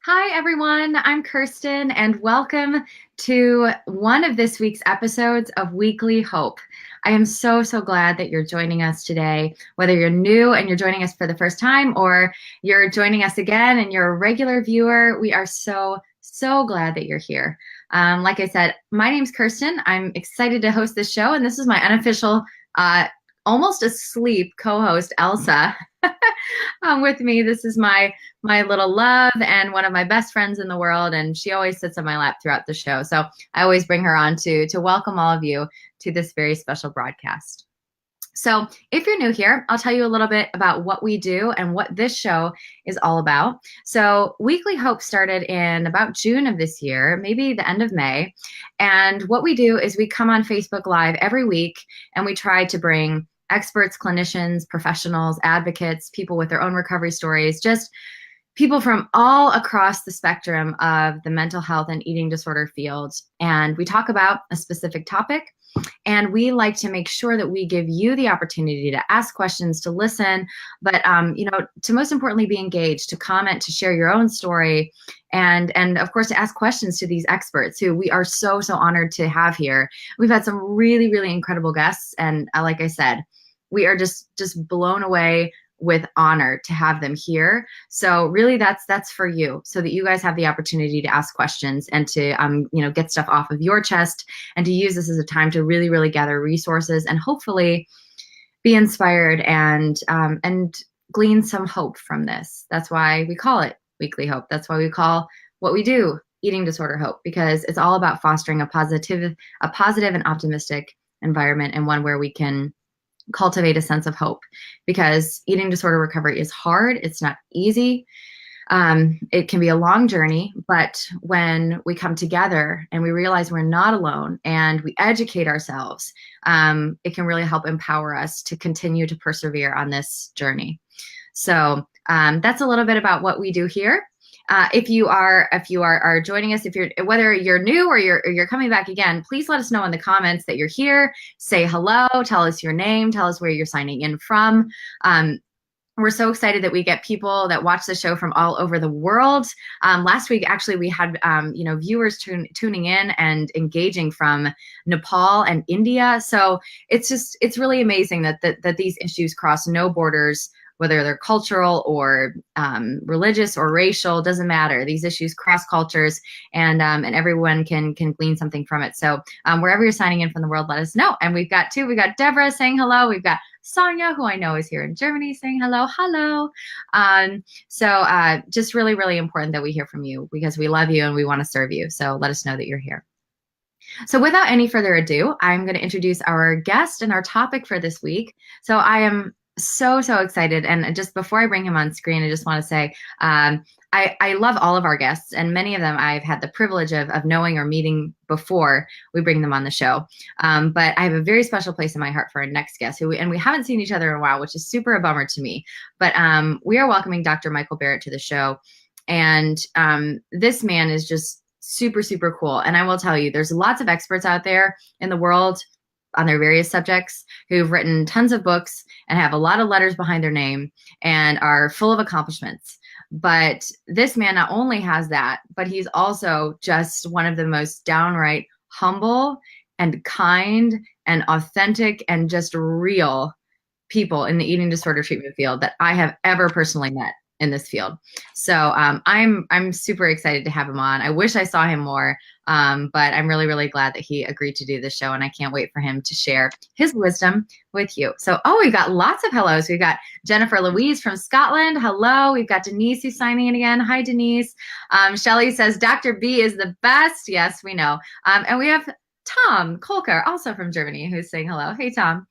Hi, everyone. I'm Kirsten, and welcome to one of this week's episodes of Weekly Hope. I am so glad that you're joining us today, whether you're new and you're joining us for the first time or you're joining us again and you're a regular viewer. We are so glad that you're here. Like I said, my name's Kirsten. I'm excited to host this show, and this is my unofficial, almost asleep co-host, Elsa. With me. This is my little love and one of my best friends in the world, and she always sits on my lap throughout the show. So I always bring her on to welcome all of you to this very special broadcast. So if you're new here, I'll tell you a little bit about what we do and what this show is all about. So Weekly Hope started in about June of this year, maybe the end of May. And what we do is we come on Facebook Live every week and we try to bring experts, clinicians, professionals, advocates, people with their own recovery stories, just people from all across the spectrum of the mental health and eating disorder field. And we talk about a specific topic. And we like to make sure that we give you the opportunity to ask questions, to listen, but to most importantly be engaged, to comment, to share your own story, and of course to ask questions to these experts who we are so honored to have here. We've had some really incredible guests, and like I said, we are just blown away with honor to have them here. So really that's for you, so that you guys have the opportunity to ask questions and to get stuff off of your chest, and to use this as a time to really gather resources and hopefully be inspired and glean some hope from this. That's why we call it Weekly Hope. That's why we call what we do Eating Disorder Hope, because it's all about fostering a positive and optimistic environment, and one where we can cultivate a sense of hope, because eating disorder recovery is hard. It's not easy. It can be a long journey, but when we come together and we realize we're not alone and we educate ourselves, it can really help empower us to continue to persevere on this journey. So that's a little bit about what we do here. If you are joining us, whether you're new or you're coming back again, please let us know in the comments that you're here. Say hello, tell us your name, tell us where you're signing in from. We're so excited that we get people that watch the show from all over the world. Last week, actually, we had viewers tuning in and engaging from Nepal and India. So it's really amazing that these issues cross no borders, whether they're cultural or religious or racial, doesn't matter. These issues cross cultures, and everyone can glean something from it. So wherever you're signing in from the world, let us know. And we've got Deborah saying hello. We've got Sonia, who I know is here in Germany, saying hello. So just really important that we hear from you, because we love you and we want to serve you. So let us know that you're here. So without any further ado, I'm going to introduce our guest and our topic for this week. So I am so excited. And just before I bring him on screen, I just want to say, I love all of our guests, and many of them I've had the privilege of knowing or meeting before we bring them on the show. But I have a very special place in my heart for our next guest, and we haven't seen each other in a while, which is super a bummer to me. But we are welcoming Dr. Michael Berrett to the show. And this man is just super cool. And I will tell you, there's lots of experts out there in the world on their various subjects who've written tons of books and have a lot of letters behind their name and are full of accomplishments. But this man not only has that, but he's also just one of the most downright humble and kind and authentic and just real people in the eating disorder treatment field that I have ever personally met in this field. So I'm super excited to have him on. I wish I saw him more, but I'm really glad that he agreed to do this show, and I can't wait for him to share his wisdom with you. So, we've got lots of hellos. We've got Jennifer Louise from Scotland. Hello. We've got Denise who's signing in again. Hi, Denise. Shelley says, Dr. B is the best. Yes, we know. And we have Tom Kolker, also from Germany, who's saying hello. Hey, Tom.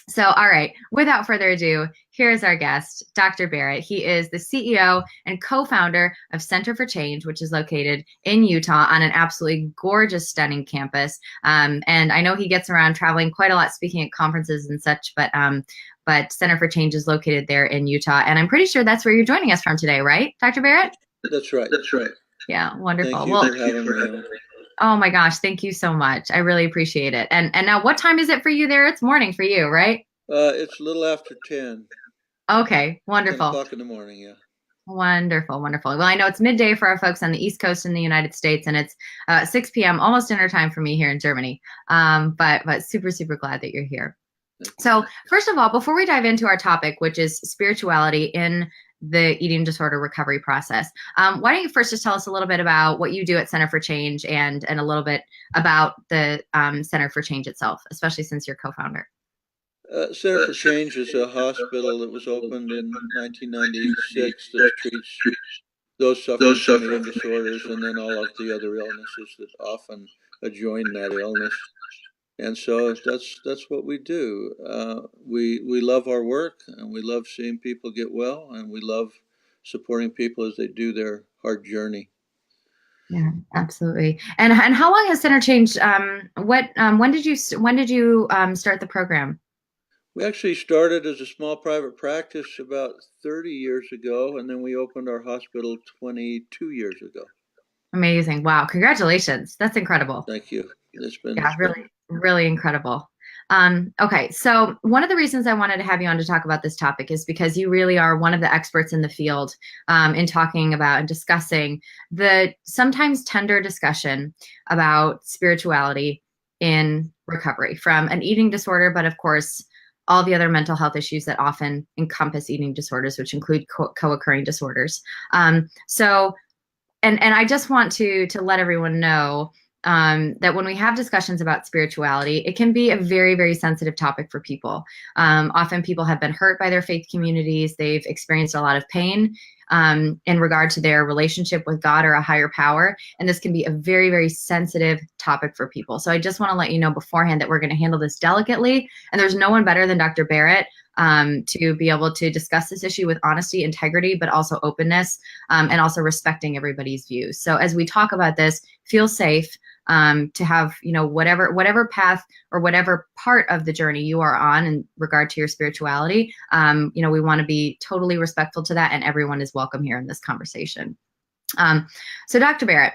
So, all right, without further ado, here's our guest, Dr. Berrett. He is the CEO and co-founder of Center for Change, which is located in Utah on an absolutely gorgeous, stunning campus. And I know he gets around traveling quite a lot, speaking at conferences and such, but Center for Change is located there in Utah. And I'm pretty sure that's where you're joining us from today, right, Dr. Berrett? That's right. Yeah, wonderful. Thank you for having me. Oh my gosh, thank you so much. I really appreciate it. And now, what time is it for you there? It's morning for you, right? It's a little after 10. Okay, wonderful. 10 o'clock in the morning, yeah. Wonderful, wonderful. Well, I know it's midday for our folks on the East Coast in the United States, and it's 6 p.m., almost dinner time for me here in Germany. But super, super glad that you're here. Thank you. So, first of all, before we dive into our topic, which is spirituality in the eating disorder recovery process, why don't you first just tell us a little bit about what you do at Center for Change and a little bit about the Center for Change itself, especially since you're co-founder. Center for Change is a hospital that was opened in 1996 that treats those suffering from eating disorders and then all of the other illnesses that often adjoin that illness. And so that's what we do. We love our work, and we love seeing people get well, and we love supporting people as they do their hard journey. Yeah, absolutely. And how long has Center Change? When did you start the program? We actually started as a small private practice about 30 years ago, and then we opened our hospital 22 years ago. Amazing. Wow. Congratulations. That's incredible. Thank you. It's been Yeah, really, really incredible. Okay, so one of the reasons I wanted to have you on to talk about this topic is because you really are one of the experts in the field in talking about and discussing the sometimes tender discussion about spirituality in recovery from an eating disorder, but of course, all the other mental health issues that often encompass eating disorders, which include co-occurring disorders. So and I just want to let everyone know that when we have discussions about spirituality, it can be a very, very sensitive topic for people. Often people have been hurt by their faith communities. They've experienced a lot of pain in regard to their relationship with God or a higher power. And this can be a very, very sensitive topic for people. So I just want to let you know beforehand that we're going to handle this delicately. And there's no one better than Dr. Berrett to be able to discuss this issue with honesty, integrity, but also openness, and also respecting everybody's views. So as we talk about this, feel safe to have, whatever path or whatever part of the journey you are on in regard to your spirituality. We want to be totally respectful to that, and everyone is welcome here in this conversation. So Dr. Berrett,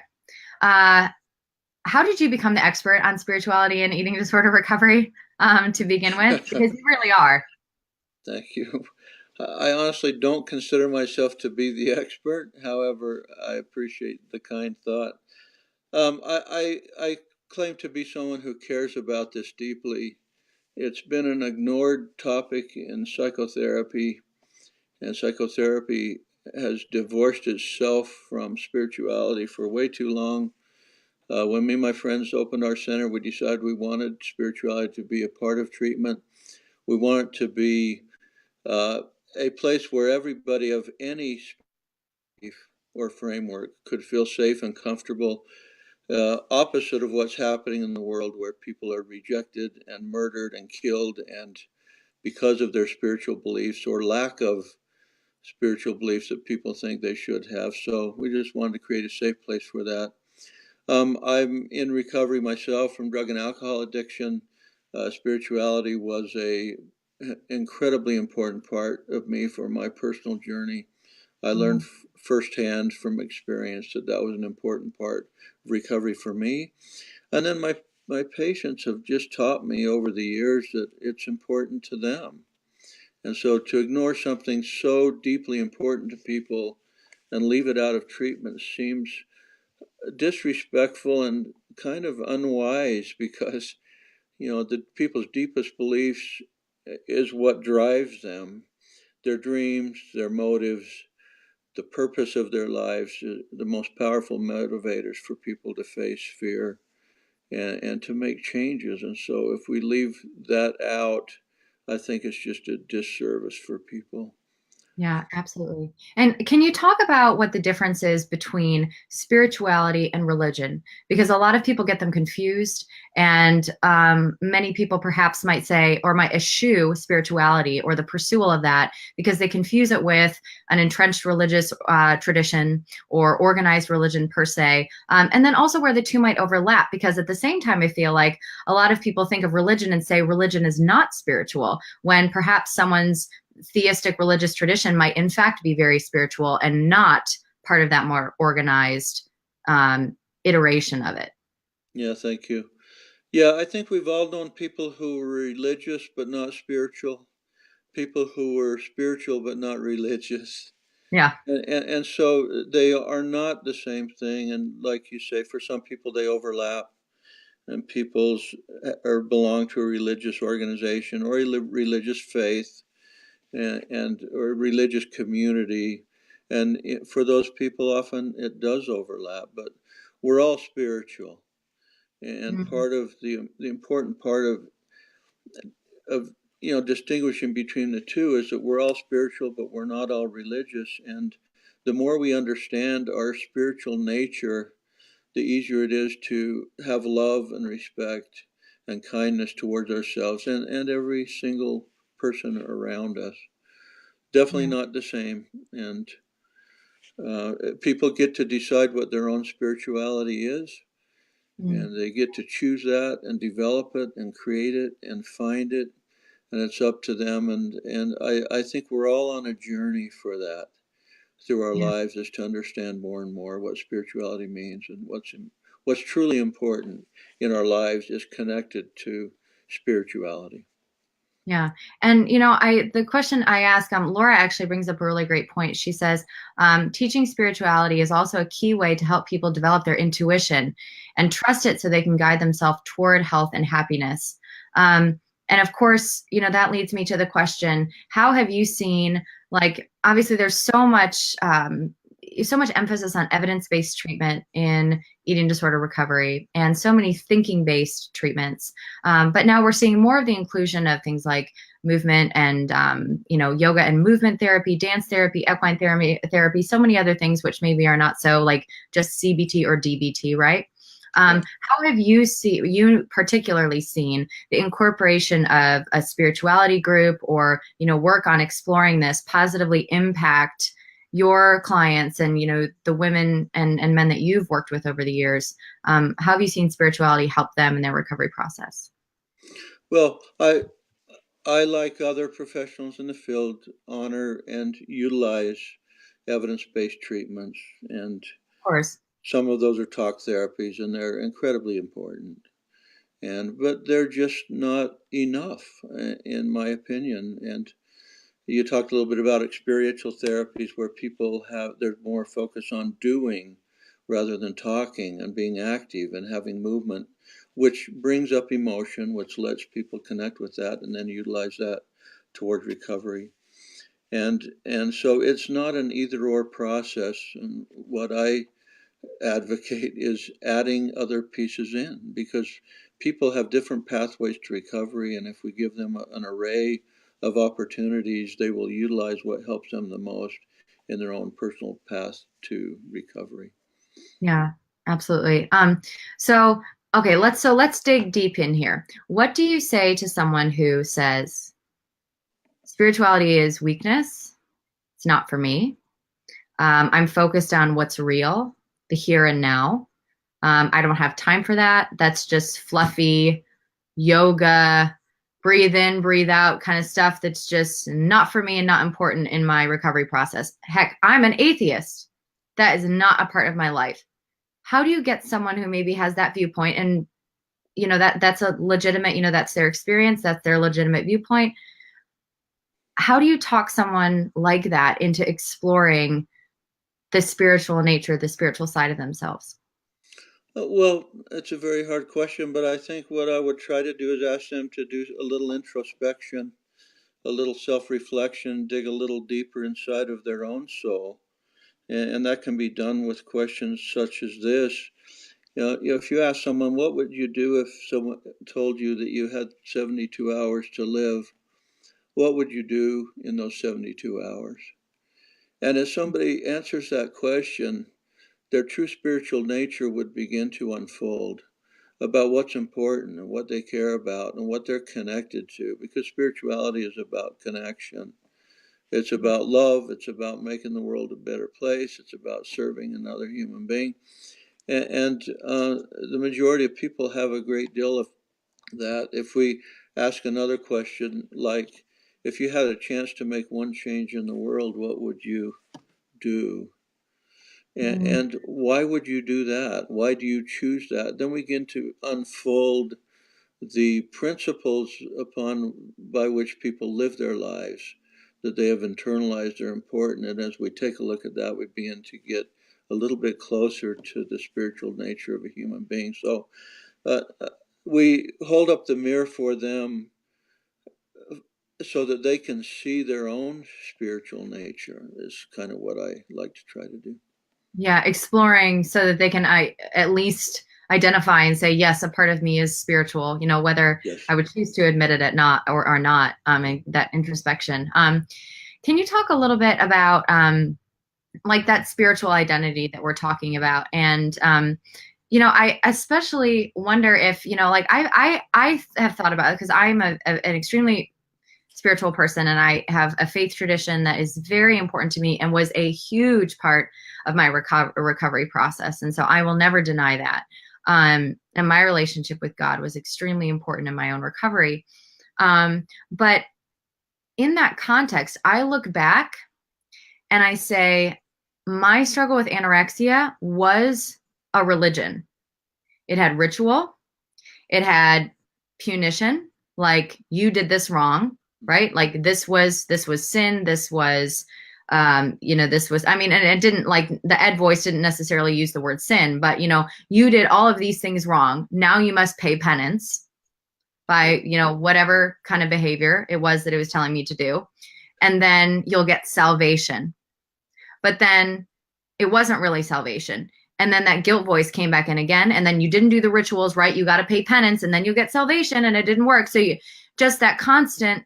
how did you become the expert on spirituality and eating disorder recovery to begin with? Because you really are. Thank you. I honestly don't consider myself to be the expert. However, I appreciate the kind thought. I claim to be someone who cares about this deeply. It's been an ignored topic in psychotherapy, and psychotherapy has divorced itself from spirituality for way too long. When me and my friends opened our center, we decided we wanted spirituality to be a part of treatment. We want it to be uh, a place where everybody of any belief or framework could feel safe and comfortable, opposite of what's happening in the world where people are rejected and murdered and killed and because of their spiritual beliefs or lack of spiritual beliefs that people think they should have. So we just wanted to create a safe place for that. I'm in recovery myself from drug and alcohol addiction. Spirituality was a incredibly important part of me for my personal journey. I learned firsthand from experience that that was an important part of recovery for me. And then my patients have just taught me over the years that it's important to them. And so to ignore something so deeply important to people and leave it out of treatment seems disrespectful and kind of unwise because, the people's deepest beliefs is what drives them, their dreams, their motives, the purpose of their lives, the most powerful motivators for people to face fear and to make changes. And so if we leave that out, I think it's just a disservice for people. Yeah, absolutely. And can you talk about what the difference is between spirituality and religion? Because a lot of people get them confused, and many people perhaps might say or might eschew spirituality or the pursuit of that because they confuse it with an entrenched religious tradition or organized religion per se. And then also where the two might overlap, because at the same time, I feel like a lot of people think of religion and say religion is not spiritual, when perhaps someone's theistic religious tradition might in fact be very spiritual and not part of that more organized iteration of it. Yeah, thank you. Yeah, I think we've all known people who were religious but not spiritual, people who were spiritual but not religious. Yeah. And so they are not the same thing. And like you say, for some people they overlap, and people's or belong to a religious organization or a religious faith and or religious community. And for those people, often it does overlap, but we're all spiritual. And Mhm. part of the important part of distinguishing between the two is that we're all spiritual, but we're not all religious. And the more we understand our spiritual nature, the easier it is to have love and respect and kindness towards ourselves and every single person around us. Definitely Yeah. not the same. And people get to decide what their own spirituality is, Mm. and they get to choose that and develop it and create it and find it. And it's up to them. And I think we're all on a journey for that through our Yeah. lives, is to understand more and more what spirituality means, and what's truly important in our lives is connected to spirituality. Yeah. And the question I ask, Laura actually brings up a really great point. She says, teaching spirituality is also a key way to help people develop their intuition and trust it so they can guide themselves toward health and happiness. And of course, that leads me to the question, how have you seen, like, obviously there's so much emphasis on evidence-based treatment in eating disorder recovery and so many thinking-based treatments. But now we're seeing more of the inclusion of things like movement and yoga and movement therapy, dance therapy, equine therapy, so many other things which maybe are not so like just CBT or DBT, right? Right. How have you particularly seen the incorporation of a spirituality group or work on exploring this positively impact your clients and the women and men that you've worked with over the years? How have you seen spirituality help them in their recovery process? Well, I, like other professionals in the field, honor and utilize evidence-based treatments, and Of course. some of those are talk therapies, and they're incredibly important. But they're just not enough, in my opinion. And you talked a little bit about experiential therapies, where people have there's more focus on doing rather than talking, and being active and having movement, which brings up emotion, which lets people connect with that and then utilize that towards recovery. And so it's not an either or process. And what I advocate is adding other pieces in, because people have different pathways to recovery, and if we give them an array of opportunities, they will utilize what helps them the most in their own personal path to recovery. Yeah, absolutely. So okay, let's dig deep in here. What do you say to someone who says spirituality is weakness? It's not for me. I'm focused on what's real, the here and now. I don't have time for that. That's just fluffy yoga, breathe in, breathe out kind of stuff that's just not for me and not important in my recovery process. Heck, I'm an atheist. That is not a part of my life. How do you get someone who maybe has that viewpoint and that's a legitimate, that's their experience, that's their legitimate viewpoint. How do you talk someone like that into exploring the spiritual nature, the spiritual side of themselves? Well, it's a very hard question, but I think what I would try to do is ask them to do a little introspection, a little self-reflection, dig a little deeper inside of their own soul. And that can be done with questions such as this. If you ask someone, what would you do if someone told you that you had 72 hours to live? What would you do in those 72 hours? And as somebody answers that question, their true spiritual nature would begin to unfold about what's important and what they care about and what they're connected to, because spirituality is about connection. It's about love. It's about making the world a better place. It's about serving another human being. And the majority of people have a great deal of that. If we ask another question, like, if you had a chance to make one change in the world, what would you do? Mm. And why would you do that? Why do you choose that? Then we begin to unfold the principles upon by which people live their lives, that they have internalized are important. And as we take a look at that, we begin to get a little bit closer to the spiritual nature of a human being. So we hold up the mirror for them so that they can see their own spiritual nature is kind of what I like to try to do. Yeah, exploring so that they can at least identify and say, yes, a part of me is spiritual, whether Yes. I would choose to admit it or not, and that introspection. Can you talk a little bit about like that spiritual identity that we're talking about? And I especially wonder if, like I have thought about it because I'm an extremely spiritual person, and I have a faith tradition that is very important to me and was a huge part of my recovery process. And so I will never deny that. And my relationship with God was extremely important in my own recovery. But in that context, I look back and I say, my struggle with anorexia was a religion. It had ritual, it had punition, like you did this wrong, right? Like this was sin, this was this was, and it didn't, like, the ed voice didn't necessarily use the word sin, but you did all of these things wrong, now you must pay penance by whatever kind of behavior it was that it was telling me to do, and then you'll get salvation. But then it wasn't really salvation. And then that guilt voice came back in again. And then you didn't do the rituals right. You got to pay penance, and then you get salvation, and it didn't work. So just that constant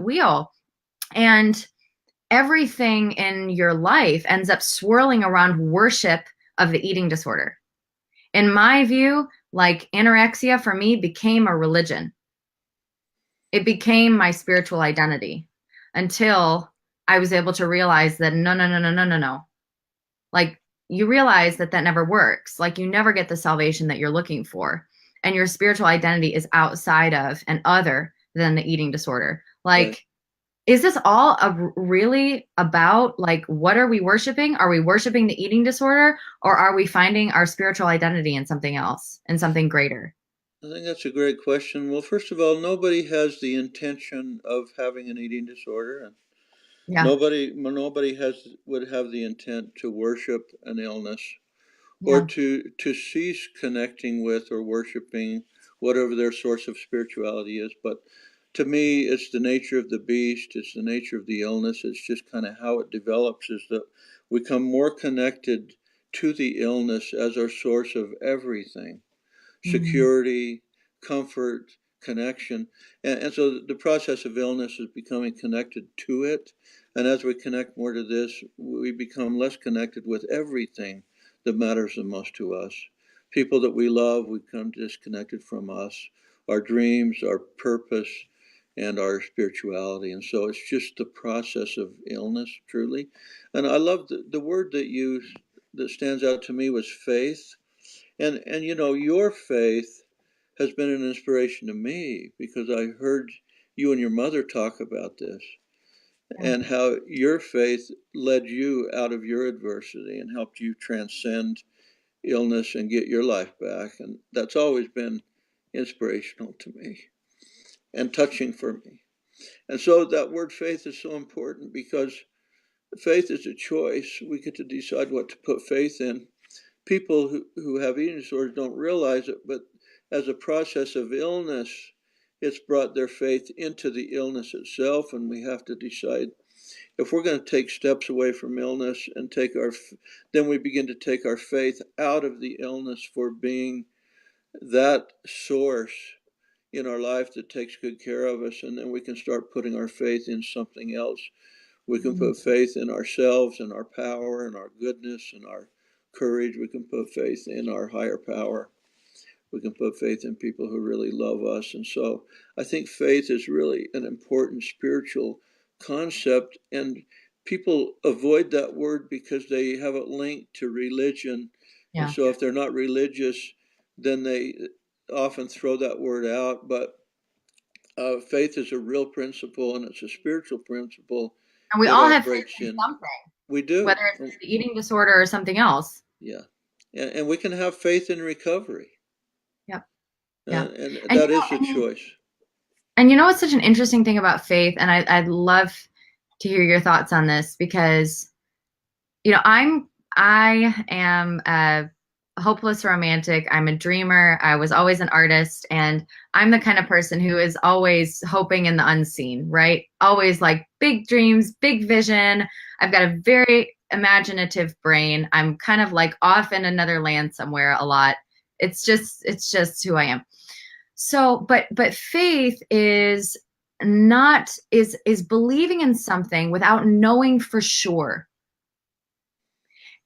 wheel, and everything in your life ends up swirling around worship of the eating disorder. In my view, like, anorexia for me became a religion. It became my spiritual identity until I was able to realize that no. Like, you realize that never works. Like, you never get the salvation that you're looking for. And your spiritual identity is outside of and other than the eating disorder. Like, right. Is this all really about, like, what are we worshiping? Are we worshiping the eating disorder, or are we finding our spiritual identity in something else, in something greater? I think that's a great question. Well, first of all, nobody has the intention of having an eating disorder, and yeah. Nobody would have the intent to worship an illness, or to cease connecting with or worshiping whatever their source of spirituality is. But to me, it's the nature of the beast, it's the nature of the illness, it's just kind of how it develops, is that we become more connected to the illness as our source of everything. Security, comfort, connection. And so the process of illness is becoming connected to it. And as we connect more to this, we become less connected with everything that matters the most to us. People that we love, we become disconnected from us, our dreams, our purpose, and our spirituality. And so it's just the process of illness, truly. And I love the word that stands out to me was faith. And your faith has been an inspiration to me, because I heard you and your mother talk about this, and how your faith led you out of your adversity and helped you transcend illness and get your life back. And that's always been inspirational to me and touching for me. And so that word faith is so important, because faith is a choice. We get to decide what to put faith in. People who have eating disorders don't realize it, but as a process of illness, it's brought their faith into the illness itself. And we have to decide if we're going to take steps away from illness and then we begin to take our faith out of the illness for being that source in our life that takes good care of us. And then we can start putting our faith in something else. We can put faith in ourselves and our power and our goodness and our courage. We can put faith in our higher power. We can put faith in people who really love us. And so I think faith is really an important spiritual concept, and people avoid that word because they have it linked to religion. And so if they're not religious, then they often throw that word out. But faith is a real principle, and it's a spiritual principle. And we all have faith in something. We do. Whether it's the eating disorder or something else. Yeah. And we can have faith in recovery. Yep. Yeah. And that is a choice. And what's such an interesting thing about faith, and I love to hear your thoughts on this because, I am a hopeless romantic. I'm a dreamer. I was always an artist, and I'm the kind of person who is always hoping in the unseen, right? Always like big dreams, big vision. I've got a very imaginative brain. I'm kind of like off in another land somewhere a lot. It's just who I am. So, but faith is not is believing in something without knowing for sure.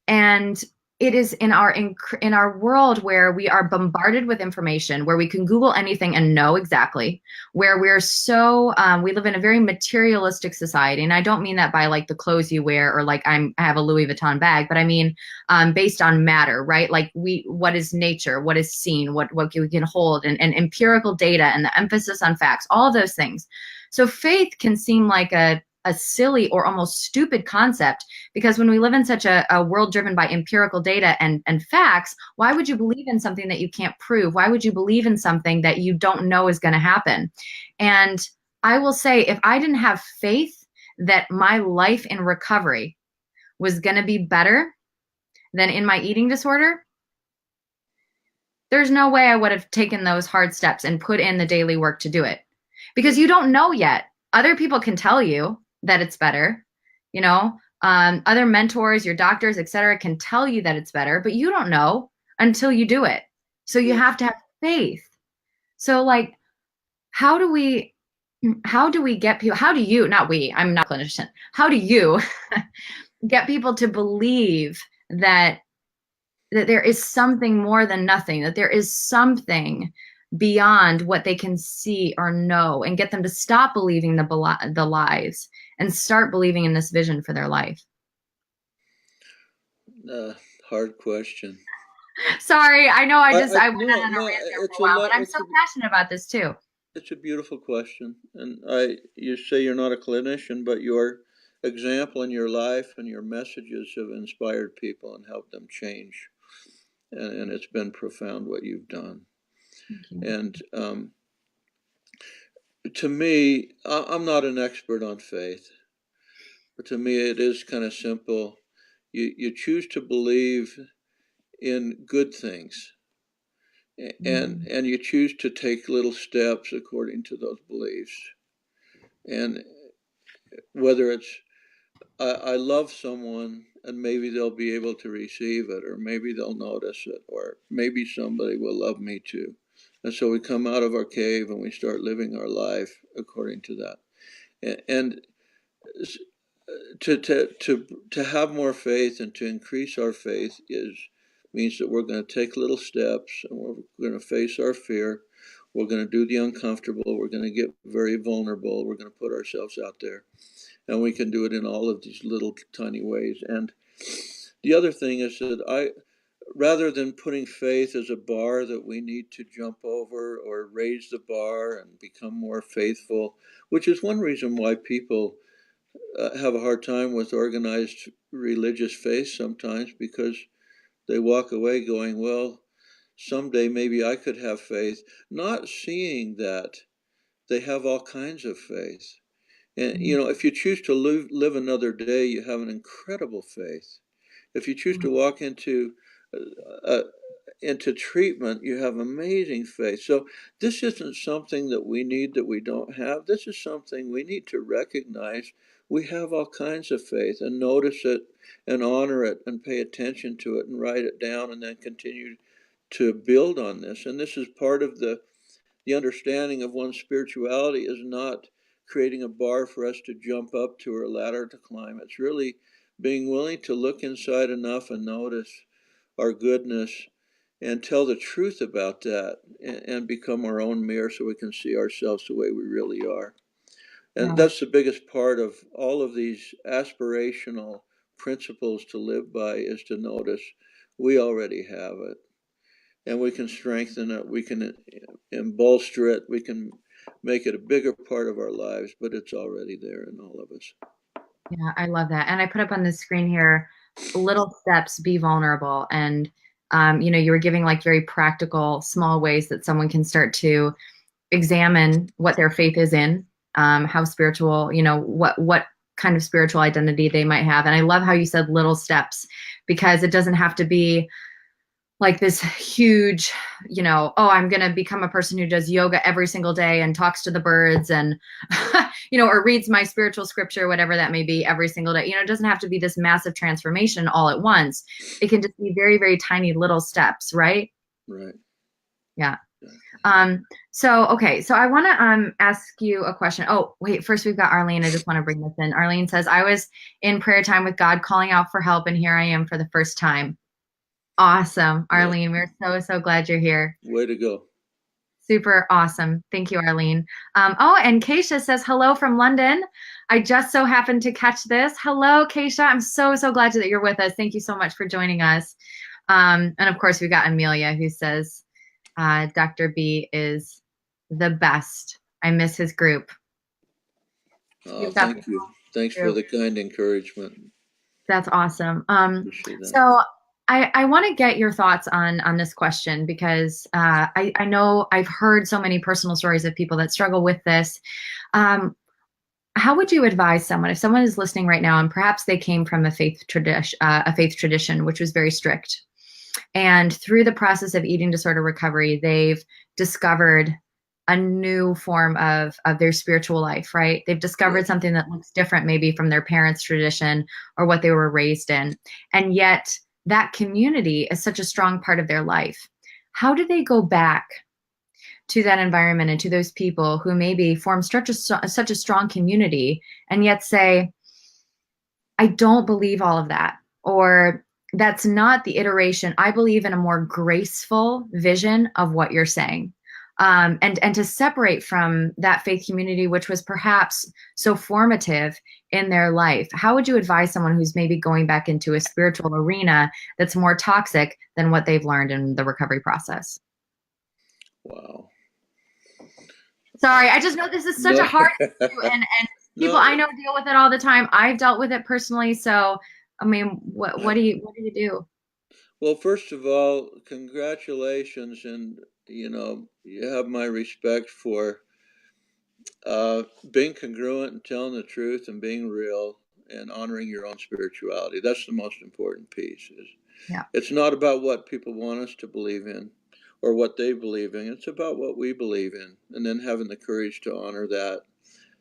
And it is in our world where we are bombarded with information, where we can Google anything and know exactly, where we're so we live in a very materialistic society, and I don't mean that by like the clothes you wear or like I have a Louis Vuitton bag, but I mean based on matter, right? Like what is nature, what is seen, what we can hold, and empirical data, and the emphasis on facts, all of those things. So faith can seem like a silly or almost stupid concept because when we live in such a world driven by empirical data and facts, why would you believe in something that you can't prove? Why would you believe in something that you don't know is going to happen? And I will say, if I didn't have faith that my life in recovery was going to be better than in my eating disorder, there's no way I would have taken those hard steps and put in the daily work to do it. Because you don't know yet. Other people can tell you that it's better, other mentors, your doctors, etc., can tell you that it's better, but you don't know until you do it. So you have to have faith. So like, how do we get people, how do you, not we, I'm not a clinician, how do you get people to believe that there is something more than nothing, that there is something beyond what they can see or know, and get them to stop believing the lies and start believing in this vision for their life? Hard question. Sorry, I know I went on a No, rant no, there for a it's a while, but lot. I'm so passionate about this too. It's a beautiful question, and you say you're not a clinician, but your example in your life and your messages have inspired people and helped them change, and it's been profound what you've done. And to me, I'm not an expert on faith, but to me it is kind of simple. You choose to believe in good things, and you choose to take little steps according to those beliefs. And whether it's I love someone and maybe they'll be able to receive it, or maybe they'll notice it, or maybe somebody will love me too. And so we come out of our cave and we start living our life according to that. And to have more faith and to increase our faith means that we're going to take little steps, and we're going to face our fear. We're going to do the uncomfortable. We're going to get very vulnerable. We're going to put ourselves out there. And we can do it in all of these little tiny ways. And the other thing is that rather than putting faith as a bar that we need to jump over or raise the bar and become more faithful, which is one reason why people have a hard time with organized religious faith sometimes, because they walk away going, well, someday maybe I could have faith, not seeing that they have all kinds of faith. And, if you choose to live another day, you have an incredible faith. If you choose to walk into treatment, you have amazing faith. So this isn't something that we need that we don't have. This is something we need to recognize. We have all kinds of faith, and notice it and honor it and pay attention to it and write it down, and then continue to build on this. And this is part of the understanding of one's spirituality, is not creating a bar for us to jump up to or a ladder to climb. It's really being willing to look inside enough and notice our goodness and tell the truth about that, and become our own mirror so we can see ourselves the way we really are. And that's the biggest part of all of these aspirational principles to live by, is to notice we already have it, and we can strengthen it, we can bolster it, we can make it a bigger part of our lives, but it's already there in all of us. Yeah, I love that. And I put up on the screen here, little steps, be vulnerable. And, you were giving like very practical, small ways that someone can start to examine what their faith is in, how spiritual, what kind of spiritual identity they might have. And I love how you said little steps, because it doesn't have to be like this huge, oh, I'm going to become a person who does yoga every single day and talks to the birds and, or reads my spiritual scripture, whatever that may be, every single day. It doesn't have to be this massive transformation all at once. It can just be very, very tiny little steps, right? Right. Yeah. So I want to ask you a question. Oh, wait, first we've got Arlene. I just want to bring this in. Arlene says, I was in prayer time with God calling out for help, and here I am for the first time. Awesome, Arlene. We're so glad you're here. Way to go. Super awesome. Thank you, Arlene. And Keisha says, hello from London. I just so happened to catch this. Hello, Keisha. I'm so glad that you're with us. Thank you so much for joining us. And of course, we've got Amelia, who says, Dr. B is the best. I miss his group. Thank you. Thanks for the kind encouragement. That's awesome. Appreciate that. So I want to get your thoughts on this question, because I know I've heard so many personal stories of people that struggle with this. How would you advise someone, if someone is listening right now and perhaps they came from a faith tradition which was very strict, and through the process of eating disorder recovery, they've discovered a new form of their spiritual life, right? They've discovered something that looks different maybe from their parents' tradition or what they were raised in. And yet that community is such a strong part of their life. How do they go back to that environment and to those people who maybe form such a strong community and yet say, I don't believe all of that, or that's not the iteration. I believe in a more graceful vision of what you're saying. And to separate from that faith community, which was perhaps so formative in their life. How would you advise someone who's maybe going back into a spiritual arena that's more toxic than what they've learned in the recovery process? Wow. Sorry, I just know this is such a hard issue, and people I know deal with it all the time. I've dealt with it personally. So, I mean, what do you do? Well, first of all, congratulations, and you have my respect for being congruent and telling the truth and being real and honoring your own spirituality. That's the most important piece. It's not about what people want us to believe in or what they believe in. It's about what we believe in, and then having the courage to honor that,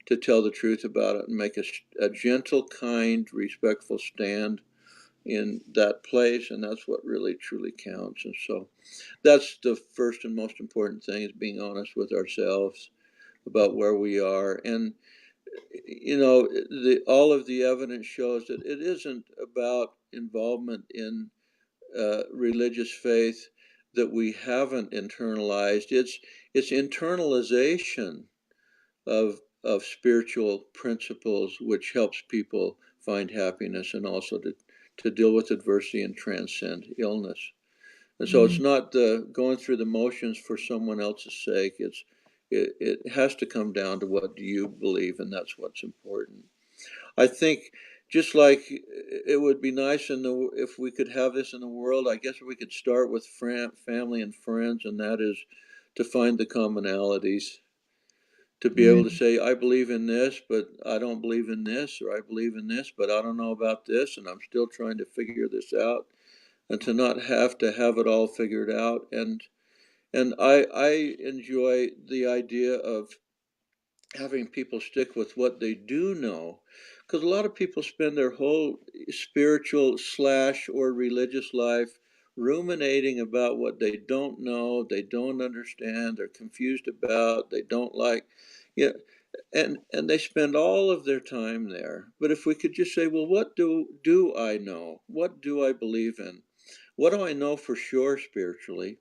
to tell the truth about it, and make a gentle, kind, respectful stand in that place. And that's what really truly counts. And so that's the first and most important thing, is being honest with ourselves about where we are. And all of the evidence shows that it isn't about involvement in religious faith that we haven't internalized. It's internalization of spiritual principles, which helps people find happiness and also to deal with adversity and transcend illness. And so it's not going through the motions for someone else's sake. It has to come down to what do you believe, and that's what's important. I think just like it would be nice if we could have this in the world, I guess we could start with family and friends, and that is to find the commonalities, to be able to say, I believe in this, but I don't believe in this, or I believe in this, but I don't know about this, and I'm still trying to figure this out, and to not have to have it all figured out. And I enjoy the idea of having people stick with what they do know, because a lot of people spend their whole spiritual / or religious life ruminating about what they don't know, they don't understand, they're confused about, they don't like. Yeah, and they spend all of their time there. But if we could just say, well, what do I know? What do I believe in? What do I know for sure spiritually?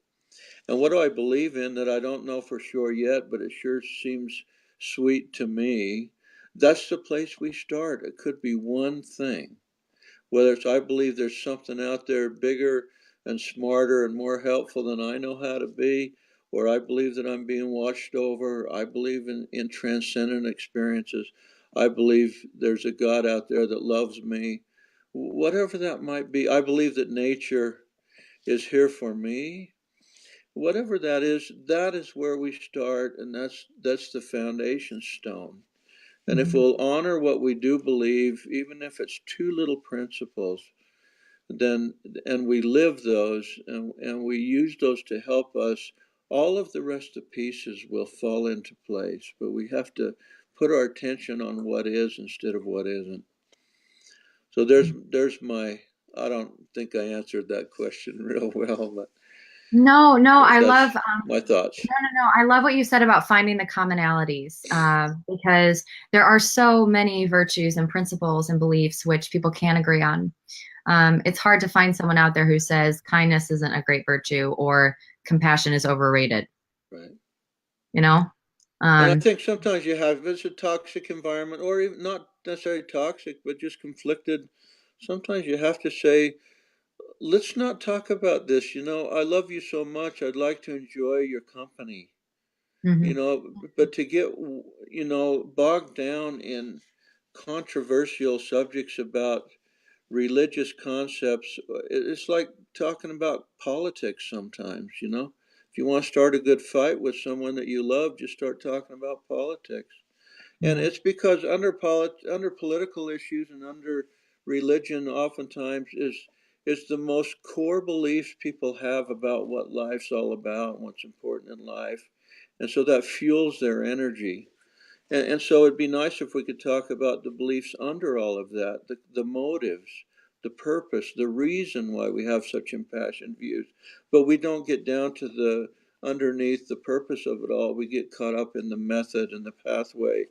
And what do I believe in that I don't know for sure yet, but it sure seems sweet to me? That's the place we start. It could be one thing. Whether it's I believe there's something out there bigger and smarter and more helpful than I know how to be, or I believe that I'm being watched over. I believe in transcendent experiences. I believe there's a God out there that loves me. Whatever that might be, I believe that nature is here for me. Whatever that is where we start, and that's the foundation stone. And if we'll honor what we do believe, even if it's two little principles, then and we live those and we use those to help us, all of the rest of the pieces will fall into place. But we have to put our attention on what is instead of what isn't. So there's my, I don't think I answered that question real well, but No, I love that's my thoughts. no. I love what you said about finding the commonalities, because there are so many virtues and principles and beliefs which people can't agree on. It's hard to find someone out there who says kindness isn't a great virtue or compassion is overrated. Right. You know? And I think sometimes you have, it's a toxic environment, or even not necessarily toxic, but just conflicted. Sometimes you have to say, let's not talk about this. I love you so much. I'd like to enjoy your company. Mhm. But to get, bogged down in controversial subjects about religious concepts, it's like talking about politics sometimes. If you want to start a good fight with someone that you love, just start talking about politics. And Yeah. it's because under political issues and under religion, oftentimes is the most core beliefs people have about what life's all about and what's important in life. And so that fuels their energy. And so it'd be nice if we could talk about the beliefs under all of that, the motives, the purpose, the reason why we have such impassioned views. But we don't get down to the underneath the purpose of it all. We get caught up in the method and the pathway,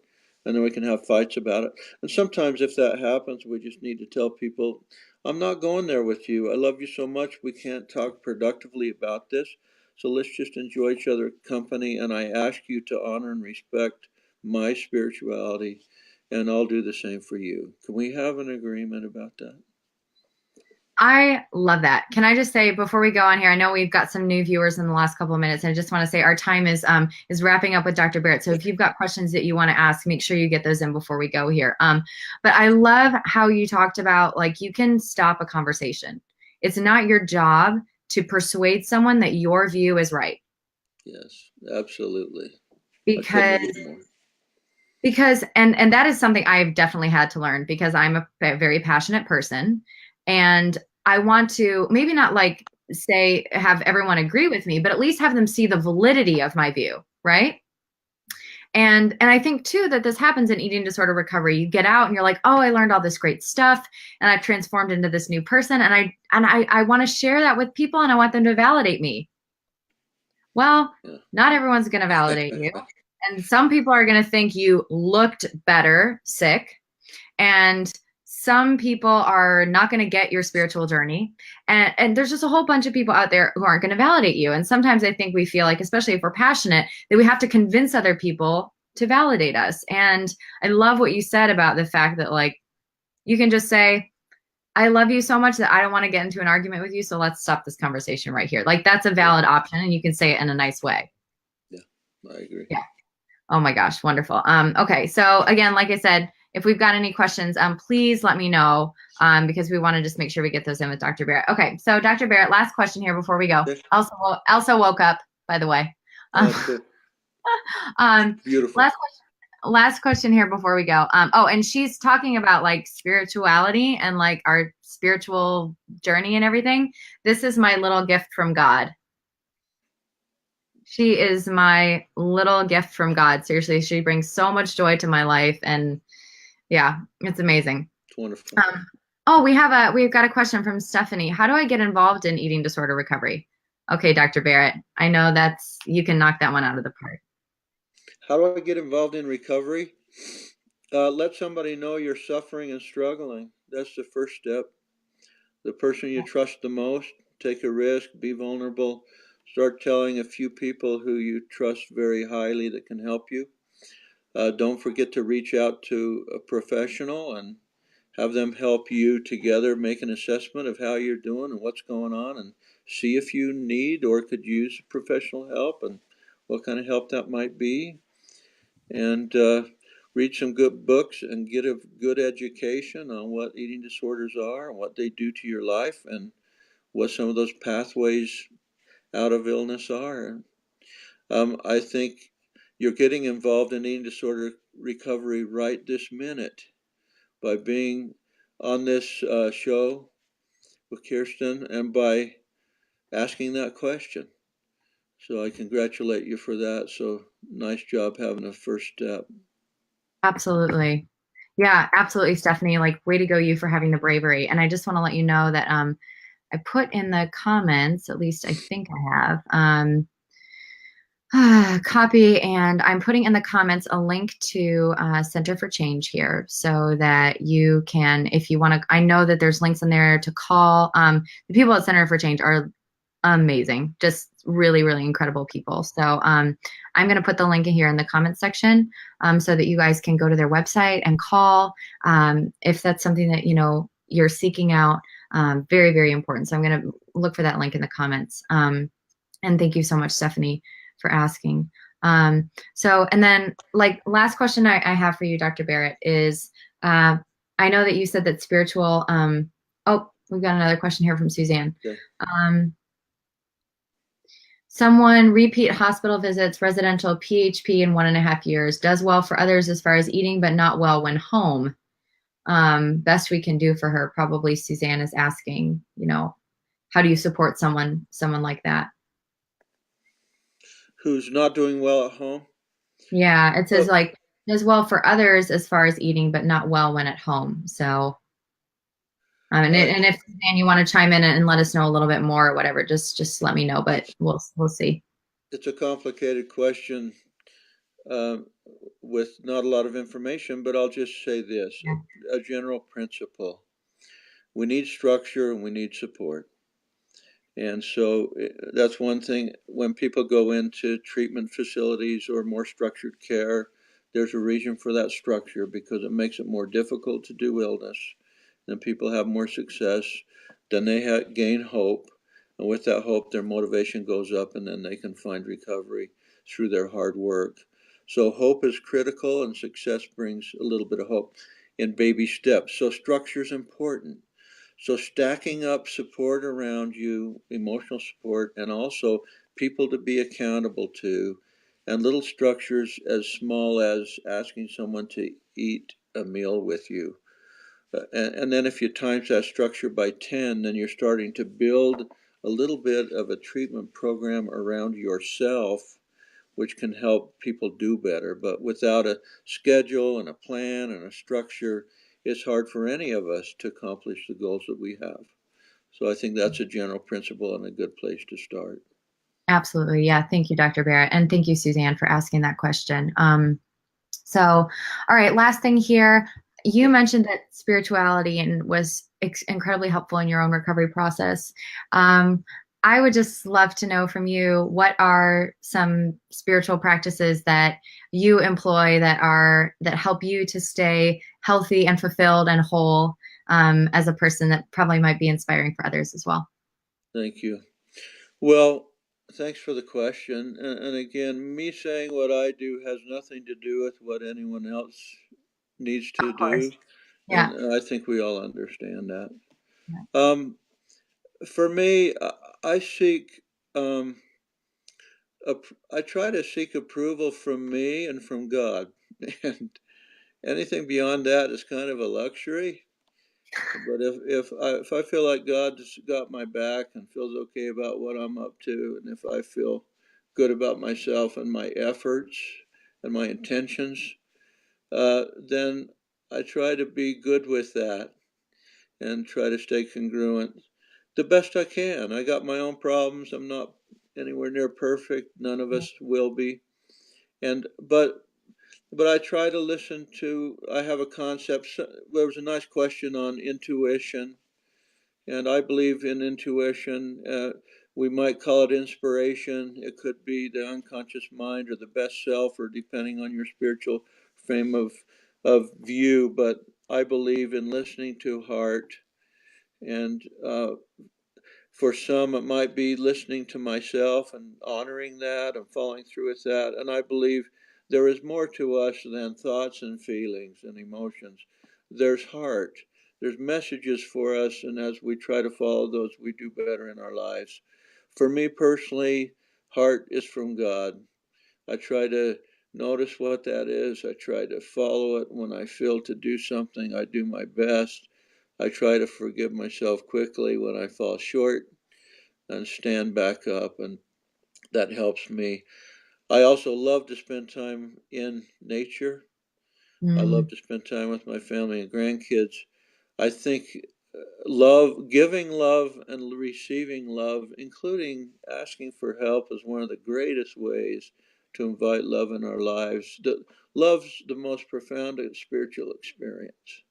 and then we can have fights about it. And sometimes if that happens, we just need to tell people, I'm not going there with you. I love you so much. We can't talk productively about this. So let's just enjoy each other's company. And I ask you to honor and respect my spirituality, and I'll do the same for you. Can we have an agreement about that? I love that. Can I just say before we go on here, I know we've got some new viewers in the last couple of minutes, and I just want to say our time is wrapping up with Dr. Berrett. So if you've got questions that you want to ask, make sure you get those in before we go here. But I love how you talked about like you can stop a conversation. It's not your job to persuade someone that your view is right. Yes, absolutely. I couldn't Because agree more. and that is something I've definitely had to learn because I'm a very passionate person and I want to maybe not like say have everyone agree with me, but at least have them see the validity of my view, right? And I think too that this happens in eating disorder recovery. You get out and you're like, oh, I learned all this great stuff and I've transformed into this new person and I want to share that with people and I want them to validate me. Well, Yeah. not everyone's going to validate you. And some people are going to think you looked better sick. And some people are not going to get your spiritual journey. And there's just a whole bunch of people out there who aren't going to validate you. And sometimes I think we feel like, especially if we're passionate, that we have to convince other people to validate us. And I love what you said about the fact that, like, you can just say, I love you so much that I don't want to get into an argument with you. So let's stop this conversation right here. Like, that's a valid option. And you can say it in a nice way. Yeah, I agree. Yeah. Oh my gosh, wonderful. Okay, so again, like I said, if we've got any questions, please let me know because we want to just make sure we get those in with Dr. Berrett. Okay, so Dr. Berrett, last question here before we go. Okay. Elsa woke up, by the way. Cool. Beautiful. Last question here before we go. Oh, and she's talking about like spirituality and like our spiritual journey and everything. This is my little gift from God. She is my little gift from God. Seriously, she brings so much joy to my life, and yeah, it's amazing. It's wonderful. Oh, we've got a question from Stephanie. How do I get involved in eating disorder recovery? Okay, Dr. Berrett, I know you can knock that one out of the park. How do I get involved in recovery? Let somebody know you're suffering and struggling. That's the first step. The person you trust the most, take a risk, be vulnerable, start telling a few people who you trust very highly that can help you. Don't forget to reach out to a professional and have them help you together make an assessment of how you're doing and what's going on and see if you need or could use professional help and what kind of help that might be. And read some good books and get a good education on what eating disorders are and what they do to your life and what some of those pathways out of illness are. I think You're getting involved in eating disorder recovery right this minute by being on this show with Kirsten and by asking that question. So I congratulate you for that. So nice job having a first step. Absolutely. Yeah, absolutely, Stephanie. Like, way to go, you, for having the bravery. And I just want to let you know that I put in the comments, at least I think I have, copy, and I'm putting in the comments a link to Center for Change here so that you can, if you want to, I know that there's links in there to call. The people at Center for Change are amazing, just really, really incredible people. So I'm going to put the link in here in the comments section so that you guys can go to their website and call if that's something that, you're seeking out. Very, very important. So I'm going to look for that link in the comments. And thank you so much, Stephanie, for asking. And then, like, last question I have for you, Dr. Berrett, is I know that you said that spiritual, oh, we've got another question here from Suzanne. Okay. Someone repeat hospital visits, residential PHP in 1.5 years, does well for others as far as eating, but not well when home. Best we can do for her. Probably Suzanne is asking, how do you support someone like that? Who's not doing well at home? Yeah, it says Well, like does well for others as far as eating, but not well when at home. So, and if Suzanne, you want to chime in and let us know a little bit more or whatever, just let me know. But we'll see. it's a complicated question with not a lot of information, but I'll just say this, Yeah. a general principle. We need structure and we need support. And so that's one thing. When people go into treatment facilities or more structured care, there's a reason for that structure because it makes it more difficult to do illness. Then people have more success. Then they gain hope. And with that hope, their motivation goes up and then they can find recovery through their hard work. So hope is critical and success brings a little bit of hope in baby steps. So structure is important. So stacking up support around you, emotional support, and also people to be accountable to, and little structures as small as asking someone to eat a meal with you. And then if you times that structure by 10, then you're starting to build a little bit of a treatment program around yourself, which can help people do better. But without a schedule and a plan and a structure, it's hard for any of us to accomplish the goals that we have. So I think that's a general principle and a good place to start. Absolutely. Yeah. Thank you, Dr. Barrett. And thank you, Suzanne, for asking that question. So, all right, last thing here. You mentioned that spirituality and was incredibly helpful in your own recovery process. I would just love to know from you, what are some spiritual practices that you employ that help you to stay healthy and fulfilled and whole as a person, that probably might be inspiring for others as well? Thank you. Well, thanks for the question. And again, me saying what I do has nothing to do with what anyone else needs to Of course. do. Yeah. And I think we all understand that. Yeah. For me, I seek, I try to seek approval from me and from God. And anything beyond that is kind of a luxury. But if I feel like God's got my back and feels okay about what I'm up to, and if I feel good about myself and my efforts and my intentions, then I try to be good with that and try to stay congruent the best I can. I got my own problems. I'm not anywhere near perfect. None of us will be. And but I try to listen to. I have a concept. There was a nice question on intuition, and I believe in intuition. We might call it inspiration. It could be the unconscious mind or the best self, or depending on your spiritual frame of view. But I believe in listening to heart, and for some, it might be listening to myself and honoring that and following through with that. And I believe there is more to us than thoughts and feelings and emotions. There's heart. There's messages for us, and as we try to follow those, we do better in our lives. For me personally, heart is from God. I try to notice what that is. I try to follow it. When I fail to do something, I do my best. I try to forgive myself quickly when I fall short and stand back up, and that helps me. I also love to spend time in nature. I love Mm, to spend time with my family and grandkids. I think love, giving love and receiving love, including asking for help, is one of the greatest ways to invite love in our lives. Love's the most profound spiritual experience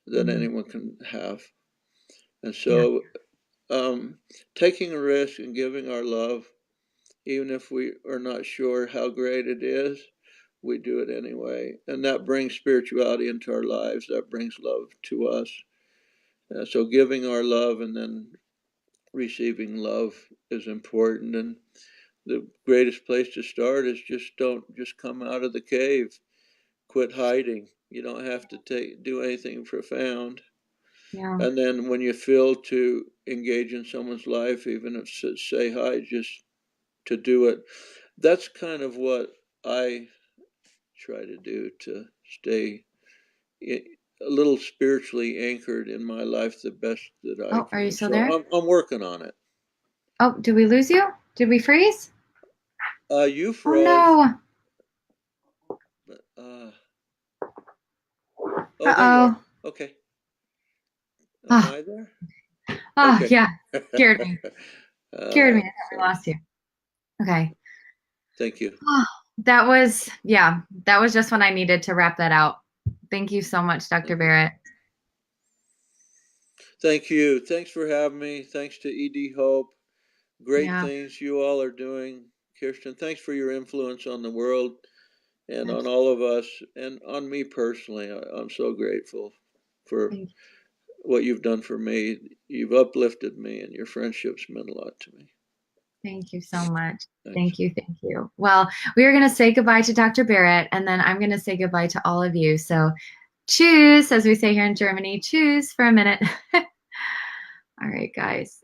that mm, anyone can have. And yeah. so, taking a risk and giving our love, even if we are not sure how great it is, we do it anyway. And that brings spirituality into our lives. That brings love to us. So giving our love and then receiving love is important. And the greatest place to start is just come out of the cave. Quit hiding. You don't have to do anything profound. Yeah. And then when you feel to engage in someone's life, even if say hi, just to do it. That's kind of what I try to do to stay a little spiritually anchored in my life the best that I Oh, are you can. still So there? I'm working on it. Oh, did we lose you? Did we freeze? You Oh froze, no. but oh, there you are. Uh-oh. Okay, am Oh, I there? oh Okay. yeah. Scared me. Scared me. I thought we So lost you. Okay. thank you. Oh, that was, yeah, that was just when I needed to wrap that out. Thank you so much, Dr. Thank you. Barrett. Thank you. Thanks for having me. Thanks to ED Hope. Great Yeah, things you all are doing, Kirsten. Thanks for your influence on the world and on absolutely. all of us and on me personally. I'm so grateful for Thank what you've done for me. You've uplifted me, and your friendships meant a lot to me. thank you so much. Thanks. Thank you. Thank you. Well, we are going to say goodbye to Dr. Barrett, and then I'm going to say goodbye to all of you. So, choose, as we say here in Germany, choose for a minute. All right, guys.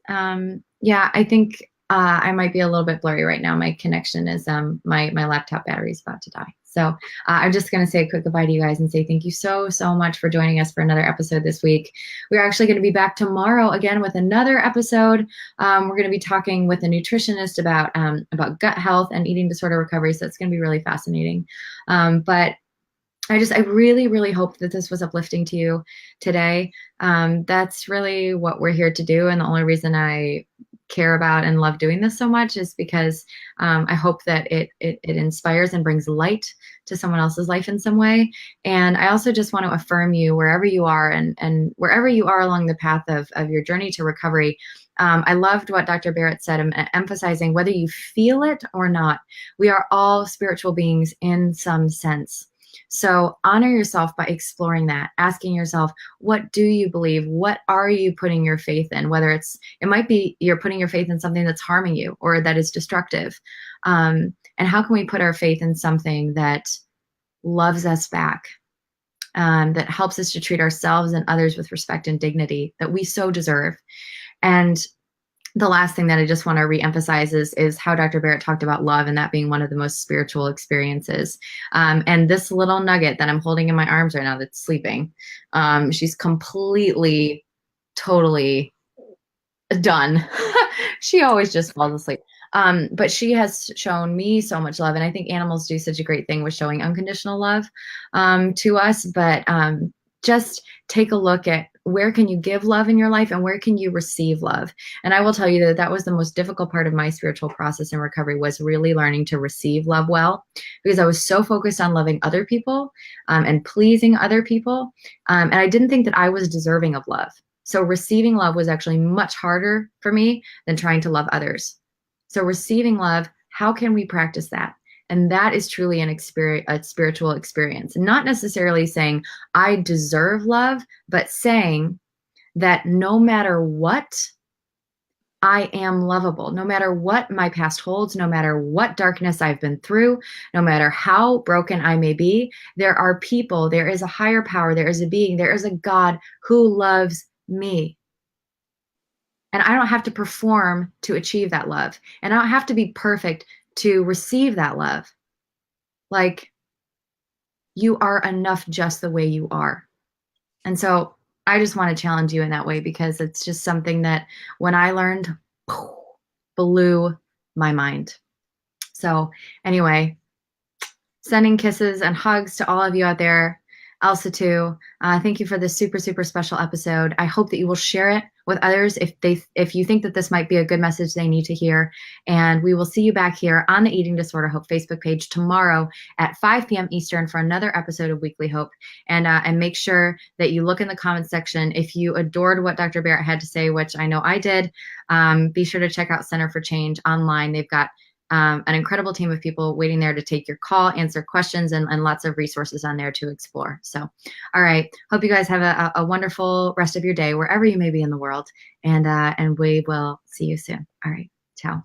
Yeah, I think I might be a little bit blurry right now. My connection is my laptop battery is about to die. So I'm just going to say a quick goodbye to you guys and say thank you so much for joining us for another episode this week. We're actually going to be back tomorrow again with another episode. We're going to be talking with a nutritionist about gut health and eating disorder recovery. So it's going to be really fascinating. But I really hope that this was uplifting to you today. That's really what we're here to do. And the only reason I care about and love doing this so much is because I hope that it inspires and brings light to someone else's life in some way. And I also just want to affirm you wherever you are and wherever you are along the path of your journey to recovery. I loved what Dr. Barrett said, emphasizing whether you feel it or not, we are all spiritual beings in some sense. So honor yourself by exploring that, asking yourself, what do you believe? What are you putting your faith in? Whether it might be you're putting your faith in something that's harming you or that is destructive. And how can we put our faith in something that loves us back, that helps us to treat ourselves and others with respect and dignity that we so deserve? And the last thing that I just want to reemphasize is how Dr. Barrett talked about love and that being one of the most spiritual experiences. And this little nugget that I'm holding in my arms right now that's sleeping, she's completely, totally done. She always just falls asleep. But she has shown me so much love. And I think animals do such a great thing with showing unconditional love to us. But just take a look at where can you give love in your life and where can you receive love. And I will tell you that that was the most difficult part of my spiritual process in recovery, was really learning to receive love well, because I was so focused on loving other people and pleasing other people. And I didn't think that I was deserving of love. So receiving love was actually much harder for me than trying to love others. So receiving love, how can we practice that? And that is truly a spiritual experience. Not necessarily saying I deserve love, but saying that no matter what, I am lovable. No matter what my past holds, no matter what darkness I've been through, no matter how broken I may be, there are people, there is a higher power, there is a being, there is a God who loves me. And I don't have to perform to achieve that love. And I don't have to be perfect to receive that love. like you are enough just the way you are. And so I just want to challenge you in that way because it's just something that when I learned, blew my mind. So anyway, sending kisses and hugs to all of you out there. Elsa too. Thank you for this super, super special episode. I hope that you will share it with others if you think that this might be a good message they need to hear. And we will see you back here on the Eating Disorder Hope Facebook page tomorrow at 5 p.m. Eastern for another episode of Weekly Hope. And make sure that you look in the comments section. If you adored what Dr. Berrett had to say, which I know I did, be sure to check out Center for Change online. They've got an incredible team of people waiting there to take your call, answer questions, and lots of resources on there to explore. So, all right. Hope you guys have a wonderful rest of your day, wherever you may be in the world. And we will see you soon. All right. Ciao.